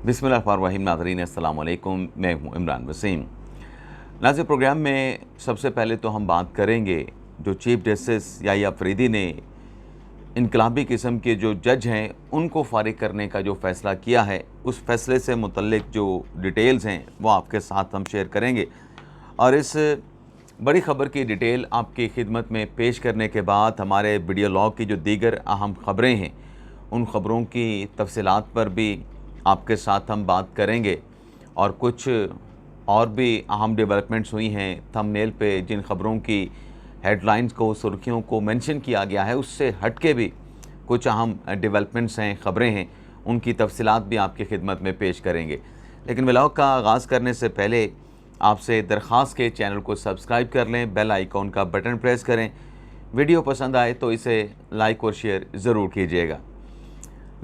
बिस्मिल्लाहिर्रहमानिर्रहीम। नाज़रीन अस्सलाम वालेकुम, मैं हूँ इमरान वसीम। नाज़रीन, प्रोग्राम में सबसे पहले तो हम बात करेंगे जो चीफ जस्टिस याहिया अफरीदी ने इनकलाबी किस्म के जो जज हैं उनको फारिग करने का जो फ़ैसला किया है, उस फ़ैसले से मुतल्लिक जो डिटेल्स हैं वो आपके साथ हम शेयर करेंगे। और इस बड़ी ख़बर की डिटेल आपकी खिदमत में पेश करने के बाद हमारे वीडियो लॉग की जो दीगर अहम ख़बरें हैं उन ख़बरों की तफसीलात पर भी आपके साथ हम बात करेंगे। और कुछ और भी अहम डेवलपमेंट्स हुई हैं, थंबनेल पे जिन ख़बरों की हेडलाइंस को, सुर्खियों को मेंशन किया गया है, उससे हट के भी कुछ अहम डेवलपमेंट्स हैं, ख़बरें हैं, उनकी तफसीलात भी आपकी खिदमत में पेश करेंगे। लेकिन व्लॉग का आगाज़ करने से पहले आपसे दरख्वास्त के चैनल को सब्सक्राइब कर लें, बेल आइकॉन का बटन प्रेस करें। वीडियो पसंद आए तो इसे लाइक और शेयर ज़रूर कीजिएगा।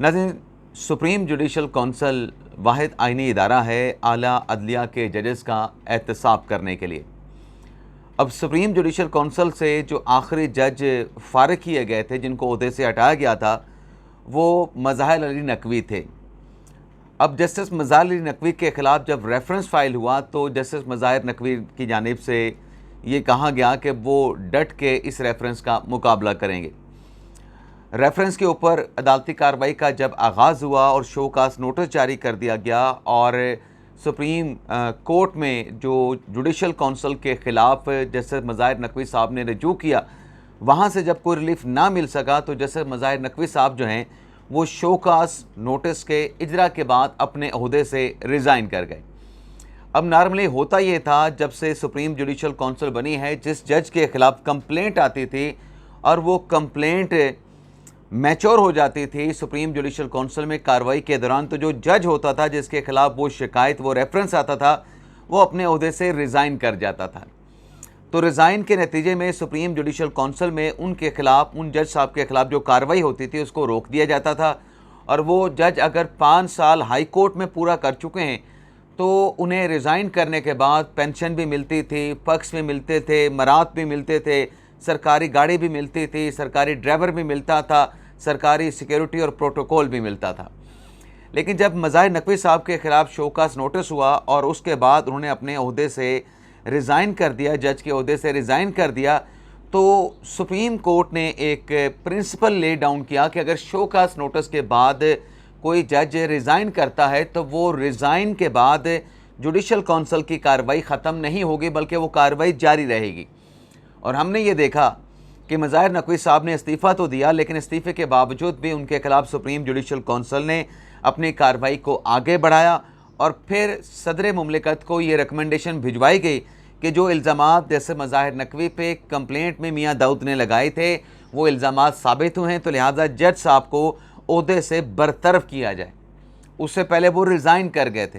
नाज़रीन, सुप्रीम जुडिशल कौंसल वाहिद आइनी इदारा है आला अदलिया के जजेस का एहतसाब करने के लिए। अब सुप्रीम जुडिशल कौंसल से जो आखिरी जज फारिग किए गए थे, जिनको ओहदे से हटाया गया था, वो मज़ाहिर अली नकवी थे। अब जस्टिस मज़ाहिर अली नकवी के ख़िलाफ़ जब रेफरेंस फ़ाइल हुआ तो जस्टिस मज़ाहिर नकवी की जानिब से ये कहा गया कि वो डट के इस रेफरेंस का मुकाबला करेंगे। रेफरेंस के ऊपर अदालती कार्रवाई का जब आगाज़ हुआ और शोकास नोटिस जारी कर दिया गया और सुप्रीम कोर्ट में जो जुडिशल कौंसल के ख़िलाफ़ जस्टिस मज़ाहिर नकवी साहब ने रजू किया, वहाँ से जब कोई रिलीफ ना मिल सका तो जस्टिस मज़ाहिर नकवी साहब जो हैं वो शोकास नोटिस के इजरा के बाद अपने ओहदे से रिज़ाइन कर गए। अब नॉर्मली होता ये था, जब से सुप्रीम जुडिशल कौंसल बनी है, जिस जज के ख़िलाफ़ कंप्लेंट आती थी और वो कंप्लेंट मैच्योर हो जाती थी सुप्रीम जुडिशल कौंसल में कार्रवाई के दौरान, तो जो जज होता था जिसके ख़िलाफ़ वो शिकायत, वो रेफरेंस आता था, वो अपने ओहदे से रिज़ाइन कर जाता था। तो रिज़ाइन के नतीजे में सुप्रीम जुडिशल कौंसल में उनके ख़िलाफ़, उन जज साहब के ख़िलाफ़ जो कार्रवाई होती थी उसको रोक दिया जाता था। और वो जज अगर 5 साल हाई कोर्ट में पूरा कर चुके हैं तो उन्हें रिज़ाइन करने के बाद पेंशन भी मिलती थी, पक्ष भी मिलते थे, मरात भी मिलते थे, सरकारी गाड़ी भी मिलती थी, सरकारी ड्राइवर भी मिलता था, सरकारी सिक्योरिटी और प्रोटोकॉल भी मिलता था। लेकिन जब मज़ाहिर नकवी साहब के ख़िलाफ़ शोकास नोटिस हुआ और उसके बाद उन्होंने अपने ओहदे से रिज़ाइन कर दिया, जज के ओहदे से रिज़ाइन कर दिया, तो सुप्रीम कोर्ट ने एक प्रिंसिपल ले डाउन किया कि अगर शोकास नोटिस के बाद कोई जज रिज़ाइन करता है तो वो रिज़ाइन के बाद जुडिशल कौंसल की कार्रवाई ख़त्म नहीं होगी, बल्कि वो कार्रवाई जारी रहेगी। और हमने ये देखा कि मज़ाहिर नकवी साहब ने इस्तीफ़ा तो दिया, लेकिन इस्तीफ़े के बावजूद भी उनके ख़िलाफ़ सुप्रीम जुडिशल कौंसल ने अपनी कार्रवाई को आगे बढ़ाया और फिर सदर मुमलिकत को ये रिकमेंडेशन भिजवाई गई कि जो इल्ज़ामात जैसे मज़ाहिर नकवी पे कंप्लेंट में मियाँ दाऊद ने लगाए थे वो इल्ज़ामात साबित हुए हैं, तो लिहाजा जज साहब को ओहदे से बरतरफ किया जाए। उससे पहले वो रिज़ाइन कर गए थे,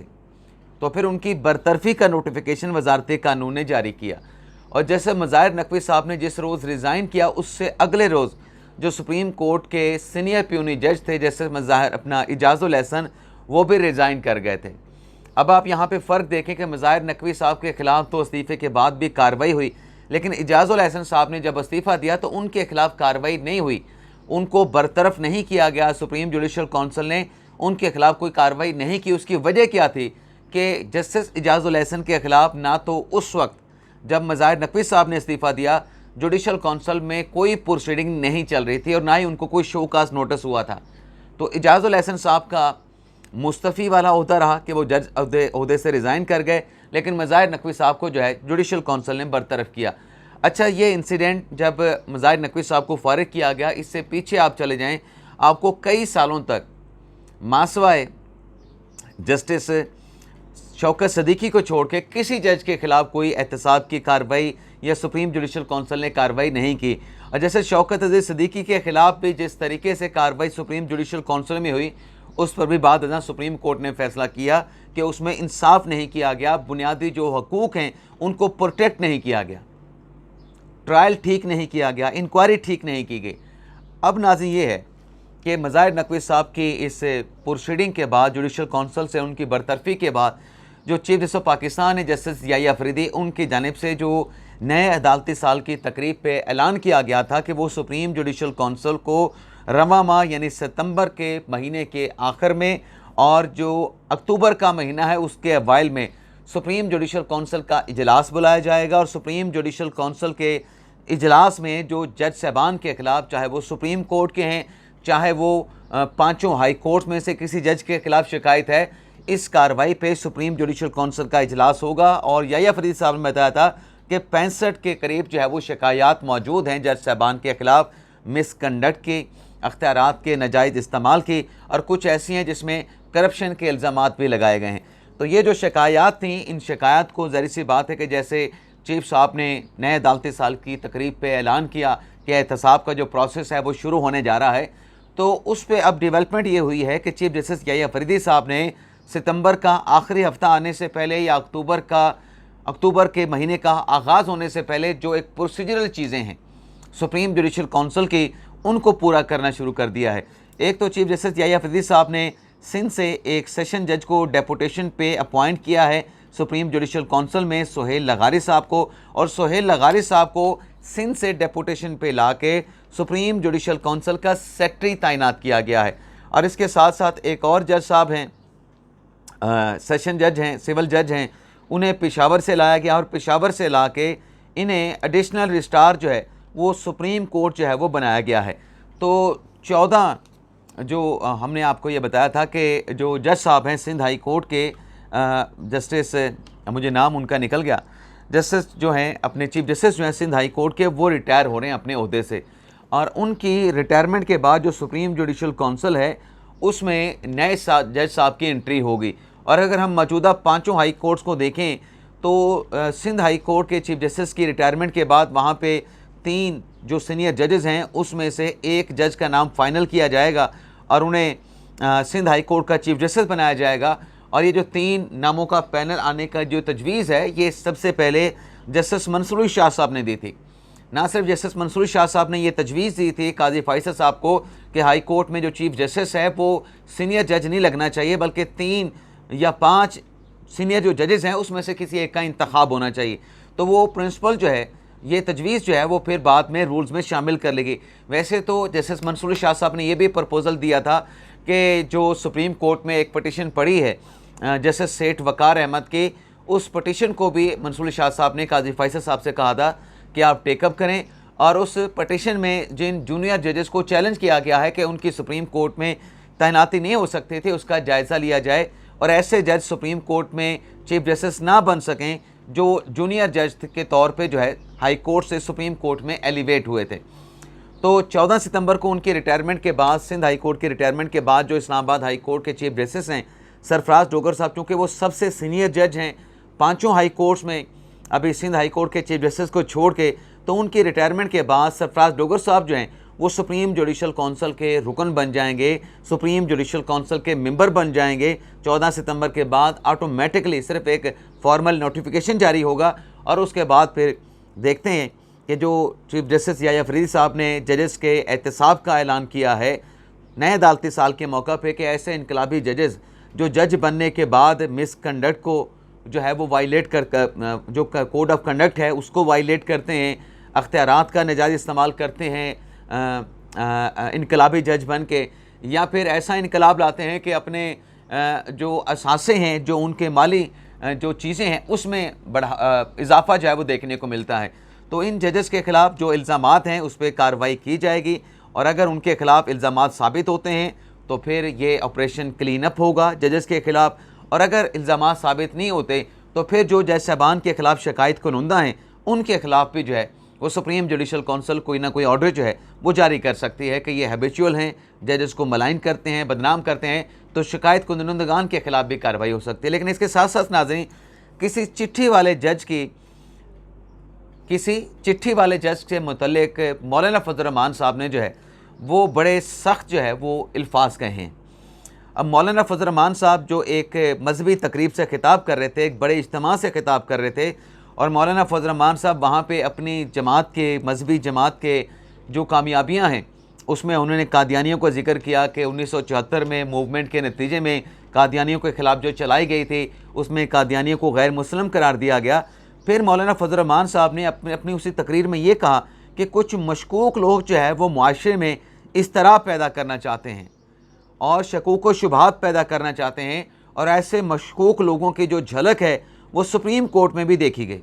तो फिर उनकी बरतरफी का नोटिफिकेशन वजारत कानून ने जारी किया। और जैसे मज़ाहिर नकवी साहब ने जिस रोज़ रिज़ाइन किया, उससे अगले रोज़ जो सुप्रीम कोर्ट के सीनियर प्यूनी जज थे जैसे मज़ाहिर अपना इजाज़ुल एहसन, वो भी रिज़ाइन कर गए थे। अब आप यहाँ पे फ़र्क देखें कि मज़ाहिर नकवी साहब के ख़िलाफ़ तो इस्तीफ़े के बाद भी कार्रवाई हुई, लेकिन इजाज़ुल एहसन साहब ने जब इस्तीफ़ा दिया तो उनके ख़िलाफ़ कार्रवाई नहीं हुई, उनको बरतरफ नहीं किया गया। सुप्रीम जुडिशल कौंसल ने उनके ख़िलाफ़ कोई कार्रवाई नहीं की। उसकी वजह क्या थी कि जस्टिस इजाज़ुल एहसन के ख़िलाफ़ ना तो उस वक्त जब मज़ाहिर नकवी साहब ने इस्तीफ़ा दिया जुडिशल कौंसल में कोई प्रोसीडिंग नहीं चल रही थी और ना ही उनको कोई शोकास नोटिस हुआ था। तो इजाज़ुल एहसन साहब का मुस्तफ़ी वाला ओहदा रहा कि वो जज ओहदे से रिज़ाइन कर गए, लेकिन मज़ाहिर नकवी साहब को जो है जुडिशल कौंसल ने बरतरफ किया। अच्छा, ये इंसिडेंट जब मज़ाहिर नकवी साहब को फारिग किया गया, इससे पीछे आप चले जाएँ, आपको कई सालों तक मासवाए जस्टिस शौकत सदीकी को छोड़ के किसी जज के ख़िलाफ़ कोई एहतसाब की कार्रवाई या सुप्रीम जुडिशल कौंसल ने कार्रवाई नहीं की। और जैसे शौकत अजीज़ सदीकी के ख़िलाफ़ भी जिस तरीके से कार्रवाई सुप्रीम जुडिशल कौंसल में हुई, उस पर भी बाद अज़ां सुप्रीम कोर्ट ने फैसला किया कि उसमें इंसाफ नहीं किया गया, बुनियादी जो हकूक़ हैं उनको प्रोटेक्ट नहीं किया गया, ट्रायल ठीक नहीं किया गया, इंक्वायरी ठीक नहीं की गई। अब नाज़रीन ये है कि मज़ाहिर नकवी साहब की इस प्रोसीडिंग के बाद, जुडिशल कौंसल से उनकी बरतरफी के बाद, जो चीफ जस्टिस ऑफ पाकिस्तान है जस्टिस याहिया अफरीदी, उनकी जानिब से जो नए अदालती साल की तकरीब पे ऐलान किया गया था कि वो सुप्रीम जुडिशल कौंसल को रवां माह यानी सितंबर के महीने के आखिर में اور جو اکتوبر کا مہینہ ہے اس کے اوائل میں سپریم جوڈیشل کونسل کا اجلاس بلایا جائے گا، اور سپریم جوڈیشل کونسل کے اجلاس میں جو جج صاحبان کے خلاف، چاہے وہ سپریم کورٹ کے ہیں، چاہے وہ پانچوں ہائی کورٹ میں سے کسی جج کے خلاف شکایت ہے، اس کارروائی پہ سپریم جوڈیشل کونسل کا اجلاس ہوگا۔ اور یحییٰ فریدی صاحب نے بتایا تھا کہ 65 کے قریب جو ہے وہ شکایات موجود ہیں جج صاحبان کے خلاف، مس کنڈکٹ کی، اختیارات کے ناجائز استعمال کی، اور کچھ ایسی ہیں جس میں کرپشن کے الزامات بھی لگائے گئے ہیں۔ تو یہ جو شکایات تھیں، ان شکایات کو ظاہر سی بات ہے کہ جیسے چیف صاحب نے نئے عدالتی سال کی تقریب پہ اعلان کیا کہ احتساب کا جو پروسیس ہے وہ شروع ہونے جا رہا ہے، تو اس پہ اب ڈیولپمنٹ یہ ہوئی ہے کہ چیف جسٹس یحییٰ فریدی صاحب نے ستمبر کا آخری ہفتہ آنے سے پہلے یا اکتوبر کے مہینے کا آغاز ہونے سے پہلے جو ایک پروسیجرل چیزیں ہیں سپریم جوڈیشل کونسل کی، ان کو پورا کرنا شروع کر دیا ہے۔ ایک تو چیف جسٹس یحییٰ فریدی صاحب نے سندھ سے ایک سیشن جج کو ڈیپوٹیشن پہ اپوائنٹ کیا ہے سپریم جوڈیشل کونسل میں، سہیل لغاری صاحب کو، اور سہیل لغاری صاحب کو سندھ سے ڈیپوٹیشن پہ لا کے سپریم جوڈیشل کونسل کا سیکٹری تعینات کیا گیا ہے۔ اور اس کے ساتھ ساتھ ایک اور جج صاحب ہیں، سیشن جج ہیں، سول جج ہیں، انہیں پشاور سے لایا گیا، اور پشاور سے لا کے انہیں ایڈیشنل رجسٹرار جو ہے وہ سپریم کورٹ جو ہے وہ بنایا گیا ہے۔ تو 14 جو ہم نے آپ کو یہ بتایا تھا کہ جو جج صاحب ہیں سندھ ہائی کورٹ کے، جسٹس، مجھے نام ان کا نکل گیا، جسٹس جو ہیں اپنے چیف جسٹس جو ہیں سندھ ہائی کورٹ کے، وہ ریٹائر ہو رہے ہیں اپنے عہدے سے، اور ان کی ریٹائرمنٹ کے بعد جو سپریم جوڈیشل کونسل ہے اس میں نئے جج صاحب کی انٹری ہوگی۔ اور اگر ہم موجودہ پانچوں ہائی کورٹس کو دیکھیں تو سندھ ہائی کورٹ کے چیف جسٹس کی ریٹائرمنٹ کے بعد وہاں پہ 3 جو سینئر ججز ہیں اس میں سے ایک جج کا نام فائنل کیا جائے گا اور انہیں سندھ ہائی کورٹ کا چیف جسٹس بنایا جائے گا۔ اور یہ جو 3 ناموں کا پینل آنے کا جو تجویز ہے، یہ سب سے پہلے جسٹس منصور علی شاہ صاحب نے دی تھی۔ نہ صرف جسٹس منصور علی شاہ صاحب نے یہ تجویز دی تھی قاضی فیصل صاحب کو کہ ہائی کورٹ میں جو چیف جسٹس ہے وہ سینئر جج نہیں لگنا چاہیے، بلکہ 3 یا 5 سینئر جو ججز ہیں اس میں سے کسی ایک کا انتخاب ہونا چاہیے۔ تو وہ پرنسپل جو ہے، یہ تجویز جو ہے وہ پھر بعد میں رولز میں شامل کر لے گی۔ ویسے تو جسٹس منصور علی شاہ صاحب نے یہ بھی پرپوزل دیا تھا کہ جو سپریم کورٹ میں ایک پٹیشن پڑی ہے جسٹس سیٹھ وقار احمد کی، اس پٹیشن کو بھی منصور علی شاہ صاحب نے قاضی فیصل صاحب سے کہا تھا کہ آپ ٹیک اپ کریں، اور اس پٹیشن میں جن جونیئر ججز کو چیلنج کیا گیا ہے کہ ان کی سپریم کورٹ میں تعیناتی نہیں ہو سکتے تھے، اس کا جائزہ لیا جائے اور ایسے جج سپریم کورٹ میں چیف جسٹس نہ بن سکیں جو جونیئر جج کے طور پہ جو ہے ہائی کورٹ سے سپریم کورٹ میں ایلیویٹ ہوئے تھے۔ تو 14 ستمبر کو ان کی ریٹائرمنٹ کے بعد، سندھ ہائی کورٹ کی ریٹائرمنٹ کے بعد، جو اسلام آباد ہائی کورٹ کے چیف جسٹس ہیں سرفراز ڈوگر صاحب، چونکہ وہ سب سے سینئر جج ہیں پانچوں ہائی کورٹس میں، ابھی سندھ ہائی کورٹ کے چیف جسٹس کو چھوڑ کے، تو ان کی ریٹائرمنٹ کے بعد سرفراز ڈوگر صاحب جو ہیں وہ سپریم جوڈیشل کونسل کے رکن بن جائیں گے، سپریم جوڈیشل کونسل کے ممبر بن جائیں گے۔ 14 ستمبر کے بعد آٹومیٹکلی صرف ایک فارمل نوٹیفیکیشن جاری ہوگا، اور اس کے بعد پھر دیکھتے ہیں کہ جو چیف جسٹس یحییٰ فریدی صاحب نے ججز کے احتساب کا اعلان کیا ہے نئے عدالتی سال کے موقع پہ کہ ایسے انقلابی ججز جو جج بننے کے بعد مس کنڈکٹ کو جو ہے وہ وائلیٹ جو کوڈ آف کنڈکٹ ہے اس کو وائلیٹ کرتے ہیں، اختیارات کا ناجائز استعمال کرتے ہیں انقلابی جج بن کے، یا پھر ایسا انقلاب لاتے ہیں کہ اپنے جو اثاثے ہیں، جو ان کے مالی جو چیزیں ہیں اس میں بڑا اضافہ جو ہے وہ دیکھنے کو ملتا ہے۔ تو ان ججز کے خلاف جو الزامات ہیں اس پہ کارروائی کی جائے گی، اور اگر ان کے خلاف الزامات ثابت ہوتے ہیں تو پھر یہ آپریشن کلین اپ ہوگا ججز کے خلاف، اور اگر الزامات ثابت نہیں ہوتے تو پھر جو جج صاحبان کے خلاف شکایت کنندہ ہیں ان کے خلاف بھی جو ہے وہ سپریم جوڈیشل کونسل کوئی نہ کوئی آرڈر جو ہے وہ جاری کر سکتی ہے کہ یہ ہیبیچول ہیں، ججز کو ملائن کرتے ہیں، بدنام کرتے ہیں، تو شکایت کنندگان کے خلاف بھی کارروائی ہو سکتی ہے۔ لیکن اس کے ساتھ ساتھ ناظرین، کسی چٹھی والے جج کے متعلق مولانا فضل الرحمان صاحب نے جو ہے وہ بڑے سخت جو ہے وہ الفاظ کہے ہیں۔ اب مولانا فضل الرحمان صاحب جو ایک مذہبی تقریب سے خطاب کر رہے تھے، ایک بڑے اجتماع سے خطاب کر رہے تھے، اور مولانا فضل الرحمان صاحب وہاں پہ اپنی جماعت کے، مذہبی جماعت کے جو کامیابیاں ہیں اس میں انہوں نے قادیانیوں کو ذکر کیا کہ 1974 میں موومنٹ کے نتیجے میں قادیانیوں کے خلاف جو چلائی گئی تھی اس میں قادیانیوں کو غیر مسلم قرار دیا گیا۔ پھر مولانا فضل الرحمان صاحب نے اپنی اسی تقریر میں یہ کہا کہ کچھ مشکوک لوگ جو ہے وہ معاشرے میں اضطراب پیدا کرنا چاہتے ہیں، اور शकूक व शुबहात पैदा करना चाहते हैं, और ऐसे मशकूक लोगों की जो झलक है वो सुप्रीम कोर्ट में भी देखी गई।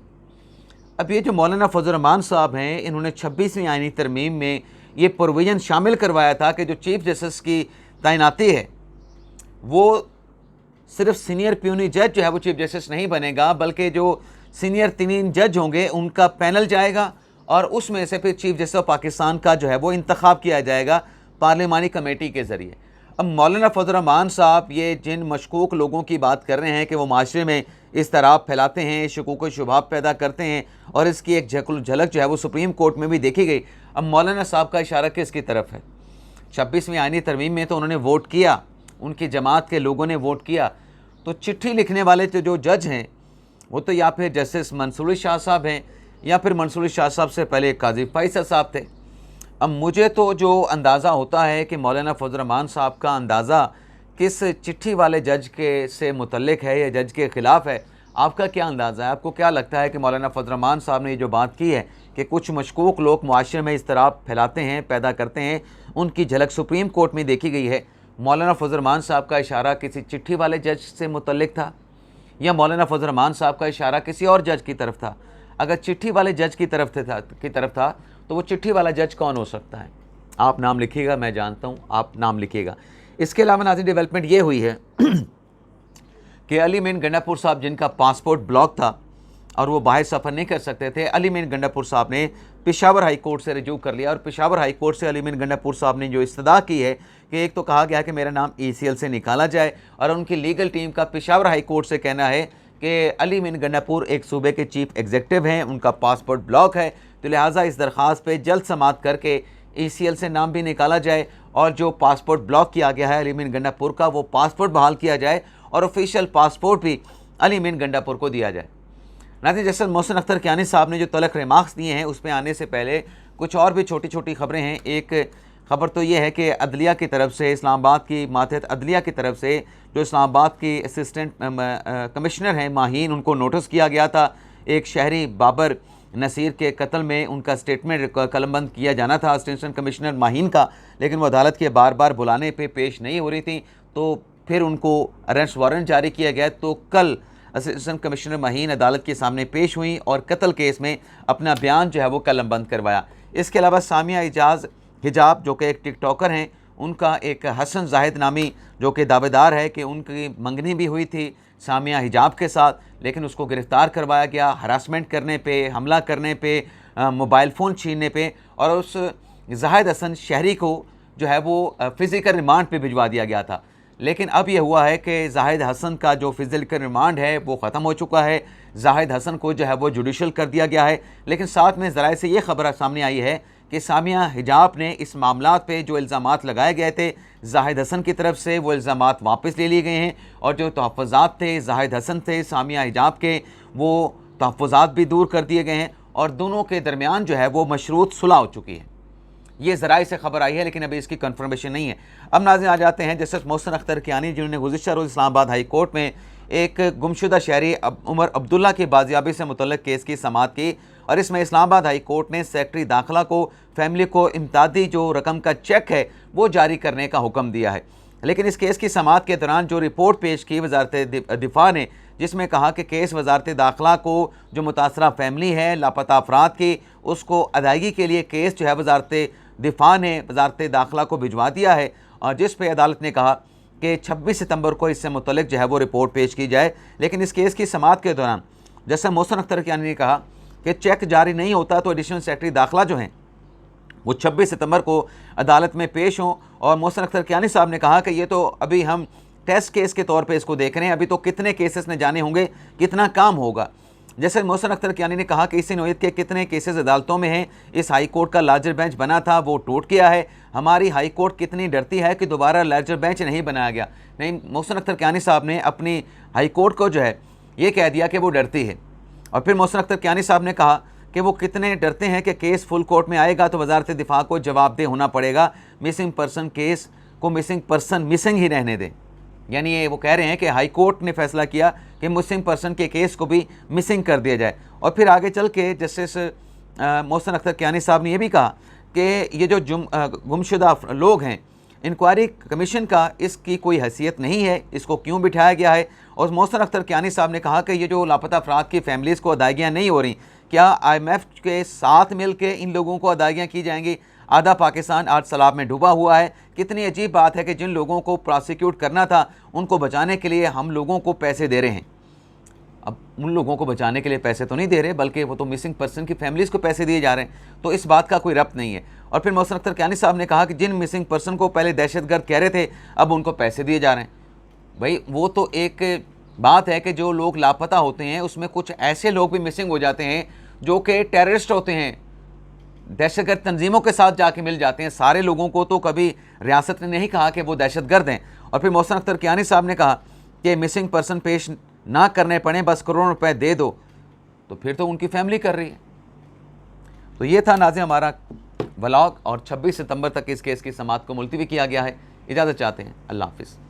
अब ये जो मौलाना फजल रहमान साहब हैं, इन्होंने 26वीं आईनी तरमीम में ये प्रोविज़न शामिल करवाया था कि जो चीफ जस्टिस की तैनाती है वो सिर्फ सीनियर प्यूनी जज जो है वो चीफ जस्टिस नहीं बनेगा, बल्कि जो सीनियर 3 जज होंगे उनका पैनल जाएगा और उसमें से फिर चीफ जस्टिस ऑफ पाकिस्तान का जो है वो इंतखाब किया जाएगा पार्लिमानी कमेटी के ज़रिए। अब मौलाना फजल रहमान साहब ये जिन मशकूक लोगों की बात कर रहे हैं कि वो माशरे में इस तरह फैलाते हैं, शकूक व शुबहात पैदा करते हैं, और इसकी एक झलक जो है वो सुप्रीम कोर्ट में भी देखी गई। अब मौलाना साहब का इशारा किसकी तरफ है? 26वीं आईनी तरमीम में तो उन्होंने वोट किया, उनकी जमात के लोगों ने वोट किया, तो चिट्ठी लिखने वाले जो जज हैं वो तो या फिर जस्टिस मंसूर शाह साहब हैं या फिर मंसूर शाह साहब से पहले काजी फैसल साहब थे। अब मुझे तो जो अंदाज़ा होता है कि मौलाना फजल रहमान साहब का अंदाज़ा किस चिट्ठी वाले जज के से मुतल्लिक है या जज के ख़िलाफ़ है, आपका क्या अंदाज़ा है? आपको क्या लगता है कि मौलाना फजल रहमान साहब ने ये जो बात की है कि कुछ मशकूक लोग मुआशरे में इस तरह फैलाते हैं, पैदा करते हैं, उनकी झलक सुप्रीम कोर्ट में देखी गई है, मौलाना फजल रहमान साहब का इशारा किसी चिट्ठी वाले जज से मुतल्लिक था या मौलाना फजल रहमान साहब का इशारा किसी और जज की तरफ था? अगर चिट्ठी वाले जज की तरफ था तो वो चिट्ठी वाला जज कौन हो सकता है? आप नाम लिखिएगा, मैं जानता हूँ आप नाम लिखिएगा। इसके अलावा नाज़रीन डेवलपमेंट ये हुई है कि अली मीन गंडापुर साहब जिनका पासपोर्ट ब्लॉक था और वो बाहर सफ़र नहीं कर सकते थे, अली मीन गंडापुर साहब ने पेशावर हाई कोर्ट से रिज्यू कर लिया, और पेशावर हाई कोर्ट से अली मीन गंडापुर साहब ने जो इस्तदा की है कि एक तो कहा गया कि मेरा नाम ECL से निकाला जाए, और उनकी लीगल टीम का पेशावर हाई कोर्ट से कहना है कि अली मीन गंडापुर एक सूबे के चीफ एग्जीक्यूटिव हैं, उनका पासपोर्ट ब्लॉक है, तो लिहाजा इस दरख्वास्त पे जल्द समाअत करके ECL से नाम भी निकाला जाए और जो पासपोर्ट ब्लॉक किया गया है अली मीन गंडापुर का वो पासपोर्ट बहाल किया जाए और ऑफिशियल पासपोर्ट भी अली मीन गंडापुर को दिया जाए। नाज़रीन, जैसे मोहसिन अख्तर कियानी साहब ने जो तलख रिमार्क्स दिए हैं उस पर आने से पहले कुछ और भी छोटी छोटी खबरें हैं। एक खबर तो ये है कि अदलिया की तरफ से, इस्लामाबाद की मातहत अदलिया की तरफ से जो इस्लामाबाद की असिस्टेंट कमिश्नर हैं माहीन, उनको नोटिस किया गया था एक शहरी बाबर नसीर के कत्ल में उनका स्टेटमेंट कलमबंद किया जाना था असिस्टेंट कमिश्नर माहीन का, लेकिन वो अदालत के बार बार बुलाने पे पेश नहीं हो रही थी, तो फिर उनको अरेस्ट वारंट जारी किया गया। तो कल असिस्टेंट कमिश्नर माहीन अदालत के सामने पेश हुई और कत्ल केस में अपना बयान जो है वो कलमबंद करवाया। इसके अलावा सामिया इजाज़ हिजाब जो कि एक टिकटॉकर हैं, उनका एक हसन जाहिद नामी जो कि दावेदार है कि उनकी मंगनी भी हुई थी सामिया हिजाब के साथ, लेकिन उसको गिरफ़्तार करवाया गया हरासमेंट करने पे, हमला करने पे, मोबाइल फ़ोन छीनने पे, और उस जाहिद हसन शहरी को जो है वो फ़िज़िकल रिमांड पे भिजवा दिया गया था। लेकिन अब यह हुआ है कि जाहिद हसन का जो फ़िज़िकल रिमांड है वो ख़त्म हो चुका है, जाहिद हसन को जो है वो जुडिशल कर दिया गया है। लेकिन साथ में ज़राए से ये खबर सामने आई है कि सामिया हिजाब ने इस मामलात पे जो इल्ज़ामात लगाए गए थे जाहिद हसन की तरफ से, वो इल्ज़ामात वापस ले लिए गए हैं, और जो तहफ़्फ़ुज़ात थे जाहिद हसन थे सामिया हिजाब के, वो तहफ़्फ़ुज़ात भी दूर कर दिए गए हैं और दोनों के दरमियान जो है वो मशरूत सुलह हो चुकी है। ये ज़राए से खबर आई है, लेकिन अभी इसकी कन्फर्मेशन नहीं है। अब नाज़रीन आ जाते हैं जस्टिस मोहसिन अख्तर कियानी, जिन्होंने गुज़िश्ता रोज़ इस्लामाबाद हाई कोर्ट में एक गुमशुदा शहरी उमर अब्दुल्ला की बाजियाबी से मुतल्लिक़ केस की समाअत की, और इसमें इस्लामाबाद हाई कोर्ट ने सेक्रेटरी दाखिला को फैमिली को इमदादी जो रकम का चेक है वो जारी करने का हुक्म दिया है। लेकिन इस केस की समाअत के दौरान जो रिपोर्ट पेश की वज़ारत दिफा ने, जिसमें कहा कि केस वज़ारत दाखिला को जो मुतासरा फैमिली है लापता अफराद की, उसको अदायगी के लिए केस जो है वज़ारत दिफा ने वज़ारत दाखिला को भिजवा दिया है, और जिस पे अदालत ने कहा कि 26 सितंबर को इससे मुतल्लिक़ जो है वो रिपोर्ट पेश की जाए। लेकिन इस केस की समाअत के दौरान जैसे मोहसिन अख्तर कियानी ने कहा कि चेक जारी नहीं होता तो एडिशनल सेक्रेटरी दाखिला जो हैं वो 26 सितंबर को अदालत में पेश हों, और मोहसिन अख्तर कियानी साहब ने कहा कि ये तो अभी हम टेस्ट केस के तौर पे इसको देख रहे हैं, अभी तो कितने केसेस ने जाने होंगे, कितना काम होगा। जैसे मोहसिन अख्तर कियानी ने कहा कि इसी नौयत के कितने केसेस अदालतों में हैं, इस हाई कोर्ट का लार्जर बेंच बना था वो टूट गया है, हमारी हाई कोर्ट कितनी डरती है कि दोबारा लार्जर बेंच नहीं बनाया गया। नहीं, मोहसिन अख्तर कियानी साहब ने अपनी हाई कोर्ट को जो है ये कह दिया कि वो डरती है। और फिर मोहसिन अख्तर कियानी साहब ने कहा कि वो कितने डरते हैं कि केस फुल कोर्ट में आएगा तो वज़ारत दिफा को जवाबदेह होना पड़ेगा, मिसिंग पर्सन केस को मिसिंग पर्सन मिसिंग ही रहने दें। यानी ये वो कह रहे हैं कि हाई कोर्ट ने फैसला किया कि मिसिंग पर्सन के केस को भी मिसिंग कर दिया जाए। और फिर आगे चल के जस्टिस मोहसिन अख्तर कियानी साहब ने यह भी कहा कि ये जो गुमशुदा लोग हैं انکوائری کمیشن کا اس کی کوئی حیثیت نہیں ہے، اس کو کیوں بٹھایا گیا ہے؟ اور محسن اختر کیانی صاحب نے کہا کہ یہ جو لاپتہ افراد کی فیملیز کو ادائیگیاں نہیں ہو رہی، کیا آئی ایم ایف کے ساتھ مل کے ان لوگوں کو ادائیگیاں کی جائیں گی؟ آدھا پاکستان آج سیلاب میں ڈوبا ہوا ہے۔ کتنی عجیب بات ہے کہ جن لوگوں کو پراسیکیوٹ کرنا تھا ان کو بچانے کے لیے ہم لوگوں کو پیسے دے رہے ہیں۔ اب ان لوگوں کو بچانے کے لیے پیسے تو نہیں دے رہے، بلکہ وہ تو مسنگ پرسن کی فیملیز کو پیسے دیے جا رہے ہیں، تو اس بات کا کوئی ربط نہیں ہے۔ اور پھر محسن اختر کیانی صاحب نے کہا کہ جن مسنگ پرسن کو پہلے دہشت گرد کہہ رہے تھے اب ان کو پیسے دیے جا رہے ہیں۔ بھائی وہ تو ایک بات ہے کہ جو لوگ لاپتہ ہوتے ہیں اس میں کچھ ایسے لوگ بھی مسنگ ہو جاتے ہیں جو کہ ٹیررسٹ ہوتے ہیں، دہشت گرد تنظیموں کے ساتھ جا کے مل جاتے ہیں۔ سارے لوگوں کو تو کبھی ریاست نے نہیں کہا کہ وہ دہشت گرد ہیں۔ اور پھر محسن اختر کیانی صاحب نے کہا کہ مسنگ پرسن پیش نہ کرنے پڑیں، بس کروڑوں روپے دے دو، تو پھر تو ان کی فیملی کر رہی ہے۔ تو یہ تھا ناظرین ہمارا ولاگ، اور 26 ستمبر تک اس کیس کی سماعت کو ملتوی کیا گیا ہے۔ اجازت چاہتے ہیں، اللہ حافظ۔